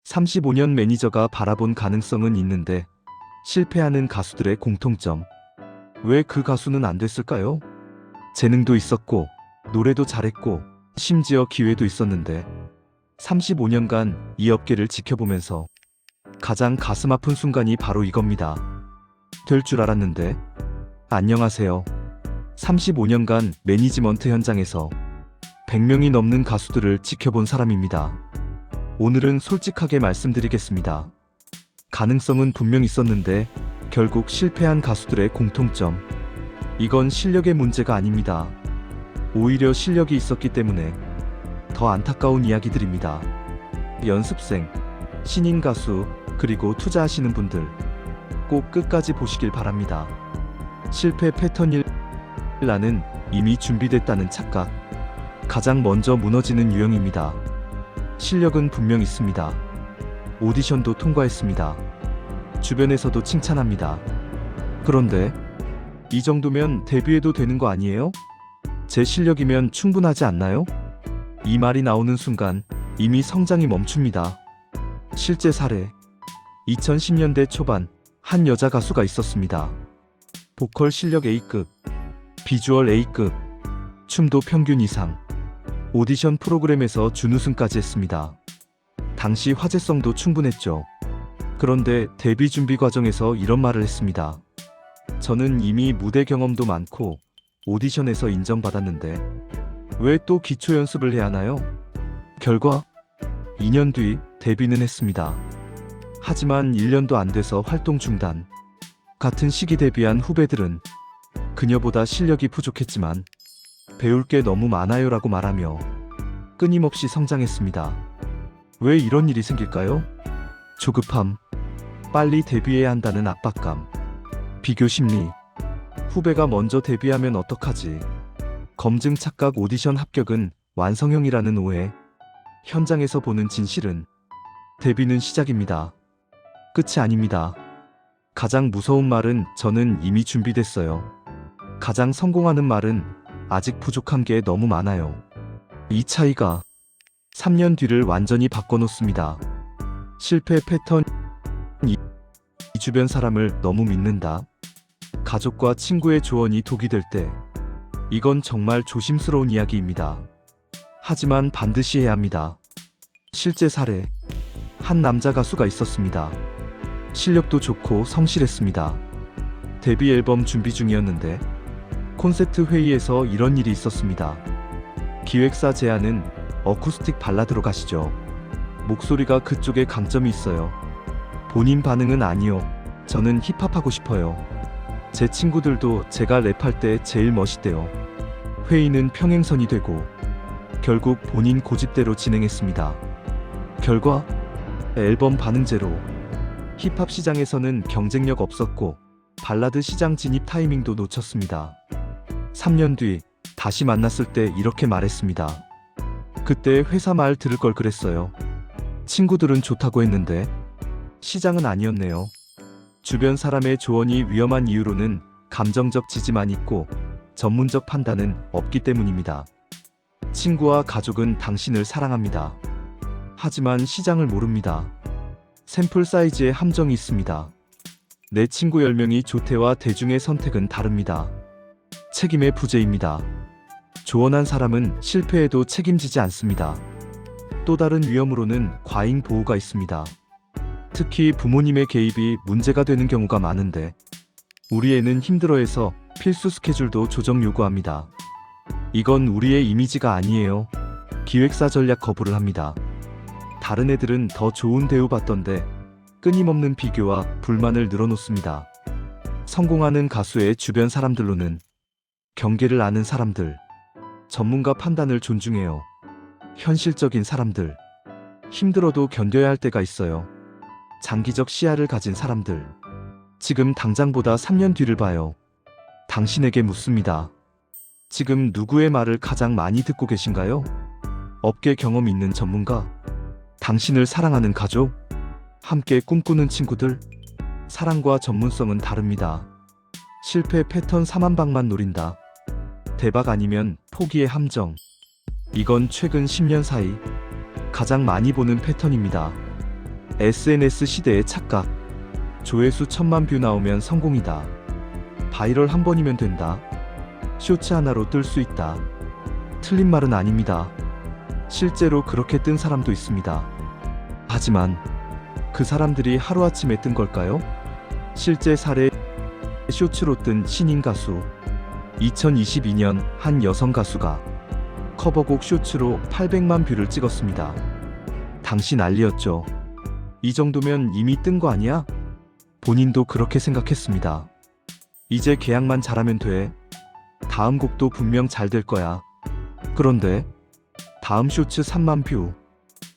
35년 매니저가 바라본 가능성은 있는데 실패하는 가수들의 공통점. 왜 그 가수는 안 됐을까요? 재능도 있었고 노래도 잘했고 심지어 기회도 있었는데 35년간 이 업계를 지켜보면서 가장 가슴 아픈 순간이 바로 이겁니다. 될 줄 알았는데. 안녕하세요. 35년간 매니지먼트 현장에서 100명이 넘는 가수들을 지켜본 사람입니다. 오늘은 솔직하게 말씀드리겠습니다. 가능성은 분명 있었는데 결국 실패한 가수들의 공통점. 이건 실력의 문제가 아닙니다. 오히려 실력이 있었기 때문에 더 안타까운 이야기들입니다. 연습생, 신인 가수, 그리고 투자하시는 분들 꼭 끝까지 보시길 바랍니다. 실패 패턴 1라는 이미 준비됐다는 착각. 가장 먼저 무너지는 유형입니다. 실력은 분명 있습니다. 오디션도 통과했습니다. 주변에서도 칭찬합니다. 그런데 이 정도면 데뷔해도 되는 거 아니에요? 제 실력이면 충분하지 않나요? 이 말이 나오는 순간 이미 성장이 멈춥니다. 실제 사례. 2010년대 초반 한 여자 가수가 있었습니다. 보컬 실력 A급, 비주얼 A급, 춤도 평균 이상. 오디션 프로그램에서 준우승까지 했습니다. 당시 화제성도 충분했죠. 그런데 데뷔 준비 과정에서 이런 말을 했습니다. 저는 이미 무대 경험도 많고 오디션에서 인정받았는데 왜 또 기초 연습을 해야 하나요? 결과 2년 뒤 데뷔는 했습니다. 하지만 1년도 안 돼서 활동 중단. 같은 시기 데뷔한 후배들은 그녀보다 실력이 부족했지만 배울 게 너무 많아요 라고 말하며 끊임없이 성장했습니다. 왜 이런 일이 생길까요? 조급함, 빨리 데뷔해야 한다는 압박감, 비교 심리, 후배가 먼저 데뷔하면 어떡하지? 검증 착각. 오디션 합격은 완성형이라는 오해. 현장에서 보는 진실은 데뷔는 시작입니다. 끝이 아닙니다. 가장 무서운 말은 저는 이미 준비됐어요. 가장 성공하는 말은 아직 부족한 게 너무 많아요. 이 차이가 3년 뒤를 완전히 바꿔놓습니다. 실패 패턴 2. 주변 사람을 너무 믿는다. 가족과 친구의 조언이 독이 될 때. 이건 정말 조심스러운 이야기입니다. 하지만 반드시 해야 합니다. 실제 사례. 한 남자 가수가 있었습니다. 실력도 좋고 성실했습니다. 데뷔 앨범 준비 중이었는데 콘서트 회의에서 이런 일이 있었습니다. 기획사 제안은 어쿠스틱 발라드로 가시죠. 목소리가 그쪽에 강점이 있어요. 본인 반응은 아니요. 저는 힙합하고 싶어요. 제 친구들도 제가 랩할 때 제일 멋있대요. 회의는 평행선이 되고 결국 본인 고집대로 진행했습니다. 결과 앨범 반응 제로. 힙합 시장에서는 경쟁력 없었고 발라드 시장 진입 타이밍도 놓쳤습니다. 3년 뒤 다시 만났을 때 이렇게 말했습니다. 그때 회사 말 들을 걸 그랬어요. 친구들은 좋다고 했는데 시장은 아니었네요. 주변 사람의 조언이 위험한 이유로는 감정적 지지만 있고 전문적 판단은 없기 때문입니다. 친구와 가족은 당신을 사랑합니다. 하지만 시장을 모릅니다. 샘플 사이즈에 함정이 있습니다. 내 친구 10명이 좋대와 대중의 선택은 다릅니다. 책임의 부재입니다. 조언한 사람은 실패해도 책임지지 않습니다. 또 다른 위험으로는 과잉 보호가 있습니다. 특히 부모님의 개입이 문제가 되는 경우가 많은데 우리 애는 힘들어해서 필수 스케줄도 조정 요구합니다. 이건 우리의 이미지가 아니에요. 기획사 전략 거부를 합니다. 다른 애들은 더 좋은 대우 받던데 끊임없는 비교와 불만을 늘어놓습니다. 성공하는 가수의 주변 사람들로는 경계를 아는 사람들, 전문가 판단을 존중해요. 현실적인 사람들, 힘들어도 견뎌야 할 때가 있어요. 장기적 시야를 가진 사람들, 지금 당장보다 3년 뒤를 봐요. 당신에게 묻습니다. 지금 누구의 말을 가장 많이 듣고 계신가요? 업계 경험 있는 전문가? 당신을 사랑하는 가족? 함께 꿈꾸는 친구들? 사랑과 전문성은 다릅니다. 실패 패턴 3한방만 노린다. 대박 아니면 포기의 함정. 이건 최근 10년 사이 가장 많이 보는 패턴입니다. SNS 시대의 착각. 조회수 1000만 뷰 나오면 성공이다. 바이럴 한 번이면 된다. 쇼츠 하나로 뜰 수 있다. 틀린 말은 아닙니다. 실제로 그렇게 뜬 사람도 있습니다. 하지만 그 사람들이 하루아침에 뜬 걸까요? 실제 사례. 쇼츠로 뜬 신인 가수. 2022년 한 여성 가수가 커버곡 쇼츠로 800만 뷰를 찍었습니다. 당시 난리였죠. 이 정도면 이미 뜬 거 아니야? 본인도 그렇게 생각했습니다. 이제 계약만 잘하면 돼. 다음 곡도 분명 잘 될 거야. 그런데 다음 쇼츠 3만 뷰,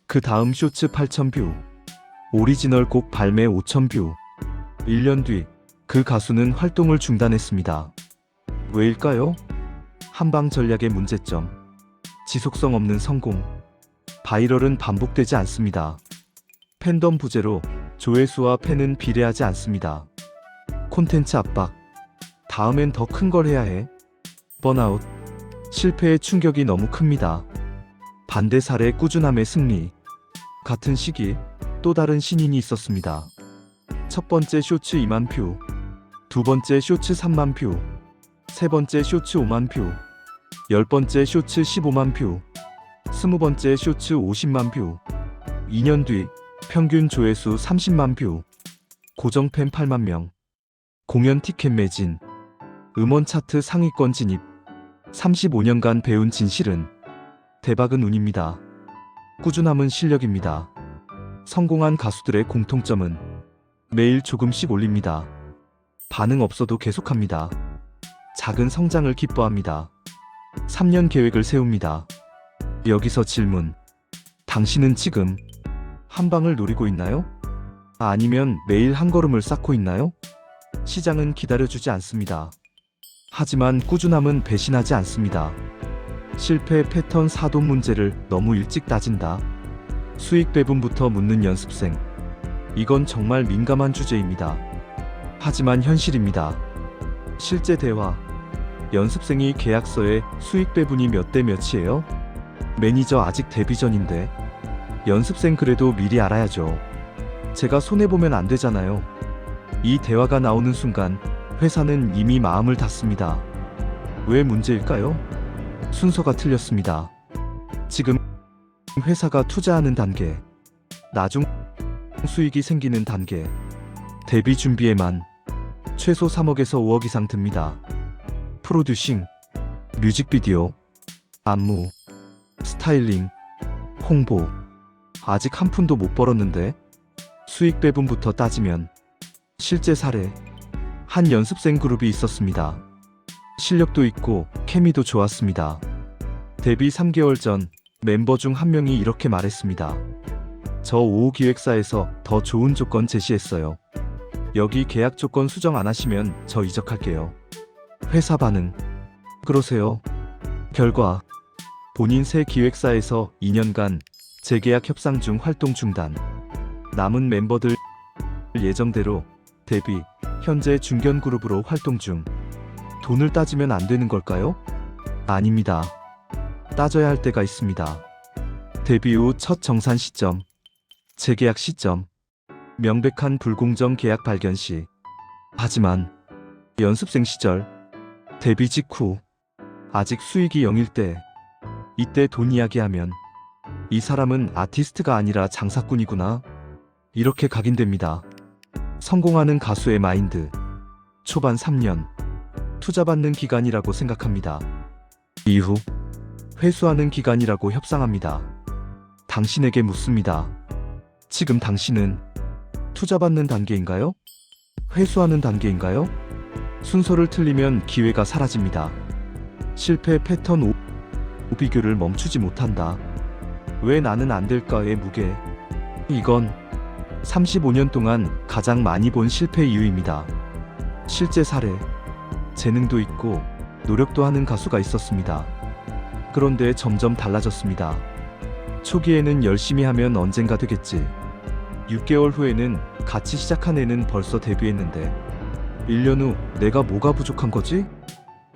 그 다음 쇼츠 8천 뷰, 오리지널 곡 발매 5천 뷰. 1년 뒤 그 가수는 활동을 중단했습니다. 왜일까요? 한방 전략의 문제점. 지속성 없는 성공. 바이럴은 반복되지 않습니다. 팬덤 부재로 조회수와 팬은 비례하지 않습니다. 콘텐츠 압박. 다음엔 더 큰 걸 해야 해. 번아웃. 실패의 충격이 너무 큽니다. 반대 사례. 꾸준함의 승리. 같은 시기 또 다른 신인이 있었습니다. 첫 번째 쇼츠 2만 뷰, 두 번째 쇼츠 3만 뷰, 세 번째 쇼츠 5만 뷰, 10번째 쇼츠 15만 뷰, 20번째 쇼츠 50만 뷰. 2년 뒤 평균 조회수 30만 뷰, 고정 팬 8만 명, 공연 티켓 매진, 음원 차트 상위권 진입. 35년간 배운 진실은 대박은 운입니다. 꾸준함은 실력입니다. 성공한 가수들의 공통점은 매일 조금씩 올립니다. 반응 없어도 계속합니다. 작은 성장을 기뻐합니다. 3년 계획을 세웁니다. 여기서 질문. 당신은 지금 한 방을 노리고 있나요? 아니면 매일 한 걸음을 쌓고 있나요? 시장은 기다려주지 않습니다. 하지만 꾸준함은 배신하지 않습니다. 실패 패턴 사돈 문제를 너무 일찍 따진다. 수익 배분부터 묻는 연습생. 이건 정말 민감한 주제입니다. 하지만 현실입니다. 실제 대화. 연습생이 계약서에 수익 배분이 몇 대 몇이에요? 매니저 아직 데뷔 전인데. 연습생 그래도 미리 알아야죠. 제가 손해보면 안 되잖아요. 이 대화가 나오는 순간 회사는 이미 마음을 닫습니다. 왜 문제일까요? 순서가 틀렸습니다. 지금 회사가 투자하는 단계, 나중 수익이 생기는 단계, 데뷔 준비에만 최소 3억에서 5억 이상 듭니다. 프로듀싱, 뮤직비디오, 안무, 스타일링, 홍보. 아직 한 푼도 못 벌었는데. 수익 배분부터 따지면. 실제 사례. 한 연습생 그룹이 있었습니다. 실력도 있고 케미도 좋았습니다. 데뷔 3개월 전 멤버 중 한 명이 이렇게 말했습니다. 저 5호 기획사에서 더 좋은 조건 제시했어요. 여기 계약 조건 수정 안 하시면 저 이적할게요. 회사 반응. 그러세요. 결과. 본인 새 기획사에서 2년간 재계약 협상 중 활동 중단. 남은 멤버들 예정대로 데뷔, 현재 중견그룹으로 활동 중. 돈을 따지면 안 되는 걸까요? 아닙니다. 따져야 할 때가 있습니다. 데뷔 후 첫 정산 시점, 재계약 시점, 명백한 불공정 계약 발견 시. 하지만 연습생 시절, 데뷔 직후, 아직 수익이 0일 때, 이때 돈 이야기하면 이 사람은 아티스트가 아니라 장사꾼이구나. 이렇게 각인됩니다. 성공하는 가수의 마인드. 초반 3년, 투자받는 기간이라고 생각합니다. 이후, 회수하는 기간이라고 협상합니다. 당신에게 묻습니다. 지금 당신은 투자받는 단계인가요? 회수하는 단계인가요? 순서를 틀리면 기회가 사라집니다. 실패 패턴 5 비교를 멈추지 못한다. 왜 나는 안 될까의 무게. 이건 35년 동안 가장 많이 본 실패 이유입니다. 실제 사례. 재능도 있고 노력도 하는 가수가 있었습니다. 그런데 점점 달라졌습니다. 초기에는 열심히 하면 언젠가 되겠지. 6개월 후에는 같이 시작한 애는 벌써 데뷔했는데. 1년 후 내가 뭐가 부족한 거지?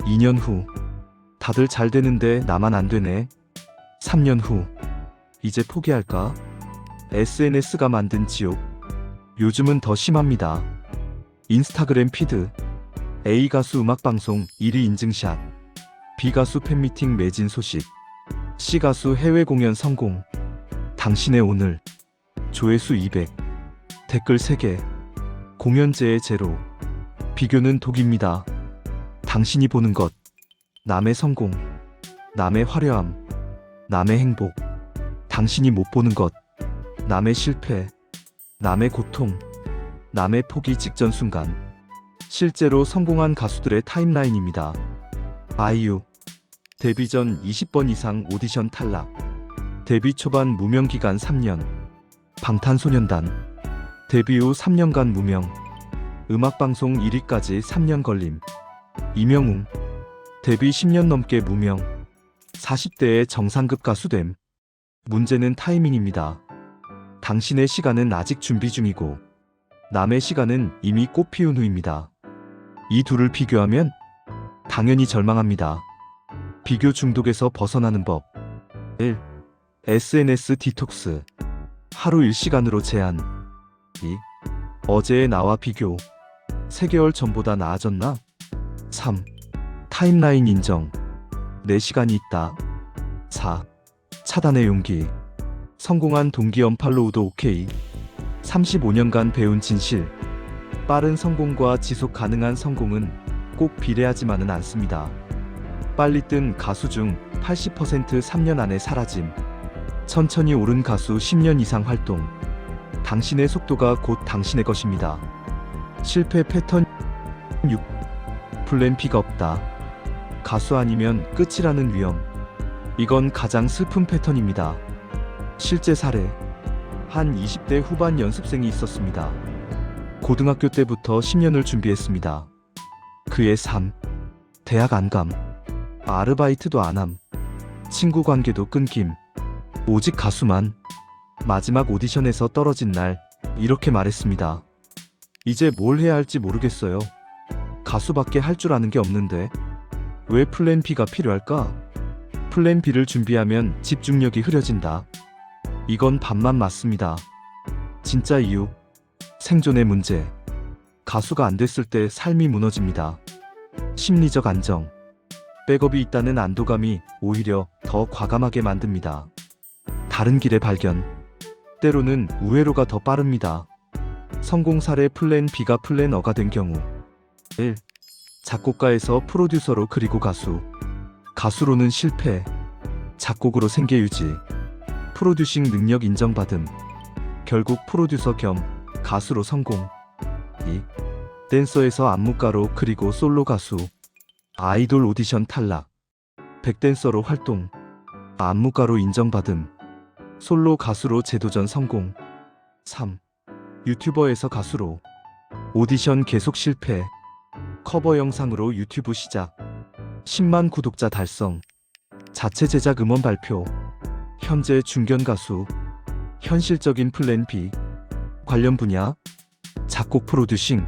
2년 후 다들 잘 되는데 나만 안 되네. 3년 후 이제 포기할까? SNS가 만든 지옥. 요즘은 더 심합니다. 인스타그램 피드, A 가수 음악방송 1위 인증샷, B 가수 팬미팅 매진 소식, C 가수 해외 공연 성공, 당신의 오늘, 조회수 200, 댓글 3개, 공연제의 제로. 비교는 독입니다. 당신이 보는 것, 남의 성공, 남의 화려함, 남의 행복, 당신이 못 보는 것, 남의 실패, 남의 고통, 남의 포기 직전 순간. 실제로 성공한 가수들의 타임라인입니다. 아이유, 데뷔 전 20번 이상 오디션 탈락, 데뷔 초반 무명 기간 3년. 방탄소년단, 데뷔 후 3년간 무명, 음악방송 1위까지 3년 걸림. 이명웅, 데뷔 10년 넘게 무명, 40대의 정상급 가수됨. 문제는 타이밍입니다. 당신의 시간은 아직 준비 중이고 남의 시간은 이미 꽃 피운 후입니다. 이 둘을 비교하면 당연히 절망합니다. 비교 중독에서 벗어나는 법. 1. SNS 디톡스. 하루 1시간으로 제한. 2. 어제의 나와 비교. 3개월 전보다 나아졌나? 3. 타임라인 인정. 내 시간이 있다. 4. 차단의 용기. 성공한 동기 언팔로우도 오케이. 35년간 배운 진실. 빠른 성공과 지속 가능한 성공은 꼭 비례하지만은 않습니다. 빨리 뜬 가수 중 80% 3년 안에 사라짐. 천천히 오른 가수 10년 이상 활동. 당신의 속도가 곧 당신의 것입니다. 실패 패턴 6. 플랜 B가 없다. 가수 아니면 끝이라는 위험. 이건 가장 슬픈 패턴입니다. 실제 사례. 한 20대 후반 연습생이 있었습니다. 고등학교 때부터 10년을 준비했습니다. 그의 삶. 대학 안감. 아르바이트도 안함. 친구 관계도 끊김. 오직 가수만. 마지막 오디션에서 떨어진 날 이렇게 말했습니다. 이제 뭘 해야 할지 모르겠어요. 가수밖에 할 줄 아는 게 없는데 왜 플랜 B가 필요할까? 플랜 B를 준비하면 집중력이 흐려진다. 이건 반만 맞습니다. 진짜 이유. 생존의 문제. 가수가 안 됐을 때 삶이 무너집니다. 심리적 안정. 백업이 있다는 안도감이 오히려 더 과감하게 만듭니다. 다른 길의 발견. 때로는 우회로가 더 빠릅니다. 성공 사례. 플랜 B가 플랜 A가 된 경우. 1. 작곡가에서 프로듀서로 그리고 가수. 가수로는 실패. 작곡으로 생계 유지. 프로듀싱 능력 인정받음. 결국 프로듀서 겸 가수로 성공. 2. 댄서에서 안무가로 그리고 솔로 가수. 아이돌 오디션 탈락. 백댄서로 활동. 안무가로 인정받음. 솔로 가수로 재도전 성공. 3. 유튜버에서 가수로. 오디션 계속 실패. 커버 영상으로 유튜브 시작. 10만 구독자 달성. 자체 제작 음원 발표. 현재 중견 가수. 현실적인 플랜 B. 관련 분야. 작곡 프로듀싱.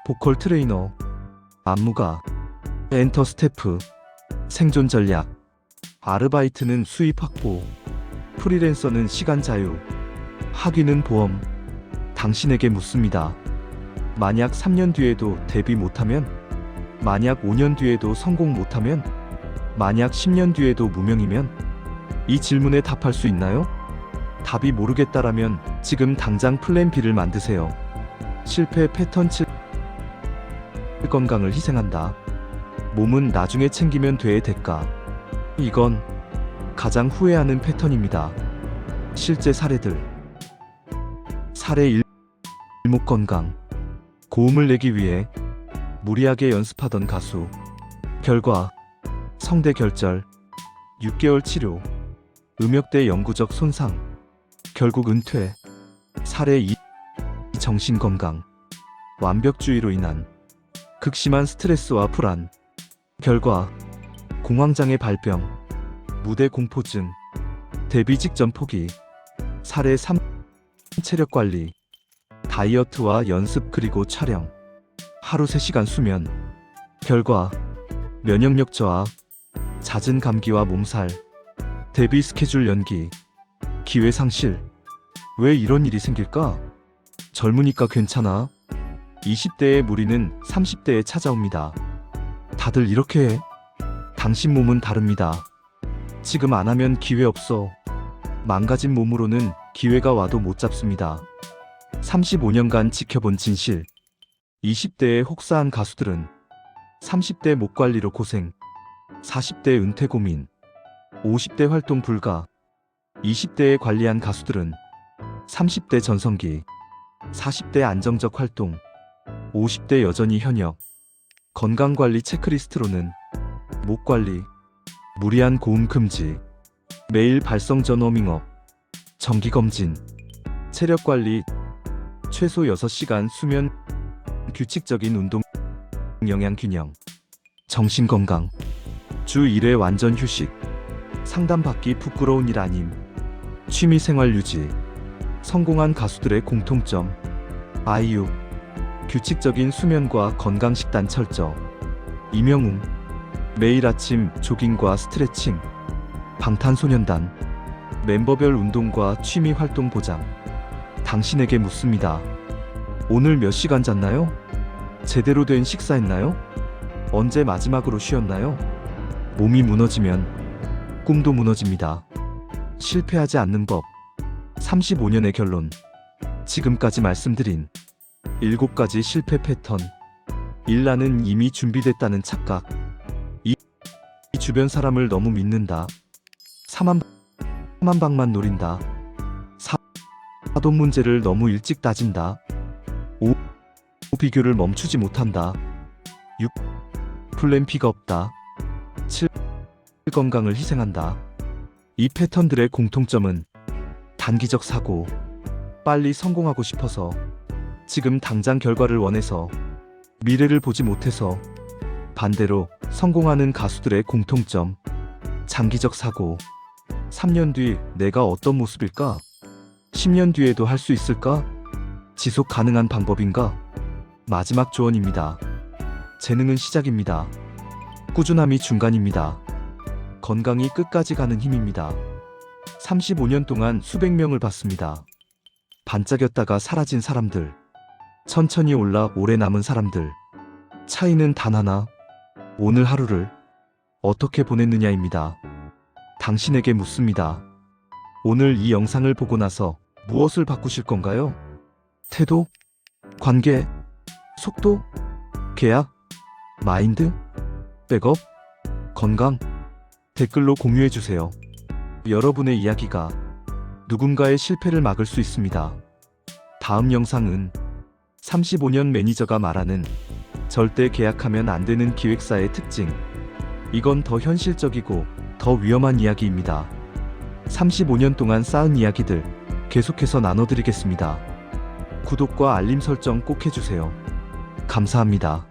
보컬 트레이너. 안무가. 엔터 스태프. 생존 전략. 아르바이트는 수입 확보. 프리랜서는 시간 자유. 학위는 보험. 당신에게 묻습니다. 만약 3년 뒤에도 데뷔 못하면? 만약 5년 뒤에도 성공 못하면? 만약 10년 뒤에도 무명이면? 이 질문에 답할 수 있나요? 답이 모르겠다라면 지금 당장 플랜 B를 만드세요. 실패 패턴 7. 건강을 희생한다. 몸은 나중에 챙기면 돼의 대가. 이건 가장 후회하는 패턴입니다. 실제 사례들. 사례 1. 목 건강. 고음을 내기 위해 무리하게 연습하던 가수. 결과 성대 결절. 6개월 치료. 음역대 영구적 손상. 결국 은퇴. 사례 2. 정신 건강. 완벽주의로 인한 극심한 스트레스와 불안. 결과 공황장애 발병. 무대 공포증. 데뷔 직전 포기. 사례 3. 체력 관리. 다이어트와 연습 그리고 촬영. 하루 3시간 수면. 결과 면역력 저하. 잦은 감기와 몸살. 데뷔 스케줄 연기. 기회 상실. 왜 이런 일이 생길까? 젊으니까 괜찮아. 20대의 무리는 30대에 찾아옵니다. 다들 이렇게 해. 당신 몸은 다릅니다. 지금 안 하면 기회 없어. 망가진 몸으로는 기회가 와도 못 잡습니다. 35년간 지켜본 진실. 20대의 혹사한 가수들은 30대 목 관리로 고생, 40대 은퇴 고민, 50대 활동 불가, 20대에 관리한 가수들은 30대 전성기, 40대 안정적 활동, 50대 여전히 현역. 건강관리 체크리스트로는 목 관리, 무리한 고음 금지, 매일 발성 전 워밍업, 정기검진, 체력 관리, 최소 6시간 수면, 규칙적인 운동, 영양 균형, 정신 건강, 주 1회 완전 휴식, 상담받기 부끄러운 일 아님, 취미 생활 유지. 성공한 가수들의 공통점. 아이유, 규칙적인 수면과 건강 식단 철저. 이명웅, 매일 아침 조깅과 스트레칭. 방탄소년단, 멤버별 운동과 취미 활동 보장. 당신에게 묻습니다. 오늘 몇 시간 잤나요? 제대로 된 식사했나요? 언제 마지막으로 쉬었나요? 몸이 무너지면 꿈도 무너집니다. 실패하지 않는 법. 35년의 결론. 지금까지 말씀드린 7가지 실패 패턴. 1. 나는 이미 준비됐다는 착각. 2. 주변 사람을 너무 믿는다. 3. 방만 노린다. 4. 사돈 문제를 너무 일찍 따진다. 5. 비교를 멈추지 못한다. 6. 플랜 B가 없다. 7. 건강을 희생한다. 이 패턴들의 공통점은 단기적 사고, 빨리 성공하고 싶어서, 지금 당장 결과를 원해서, 미래를 보지 못해서. 반대로 성공하는 가수들의 공통점, 장기적 사고, 3년 뒤 내가 어떤 모습일까? 10년 뒤에도 할 수 있을까? 지속 가능한 방법인가? 마지막 조언입니다. 재능은 시작입니다. 꾸준함이 중간입니다. 건강이 끝까지 가는 힘입니다. 35년 동안 수백 명을 봤습니다. 반짝였다가 사라진 사람들, 천천히 올라 오래 남은 사람들. 차이는 단 하나. 오늘 하루를 어떻게 보냈느냐입니다. 당신에게 묻습니다. 오늘 이 영상을 보고 나서 무엇을 바꾸실 건가요? 태도? 관계? 속도? 계약? 마인드? 백업? 건강? 댓글로 공유해주세요. 여러분의 이야기가 누군가의 실패를 막을 수 있습니다. 다음 영상은 35년 매니저가 말하는 절대 계약하면 안 되는 기획사의 특징. 이건 더 현실적이고 더 위험한 이야기입니다. 35년 동안 쌓은 이야기들 계속해서 나눠드리겠습니다. 구독과 알림 설정 꼭 해주세요. 감사합니다.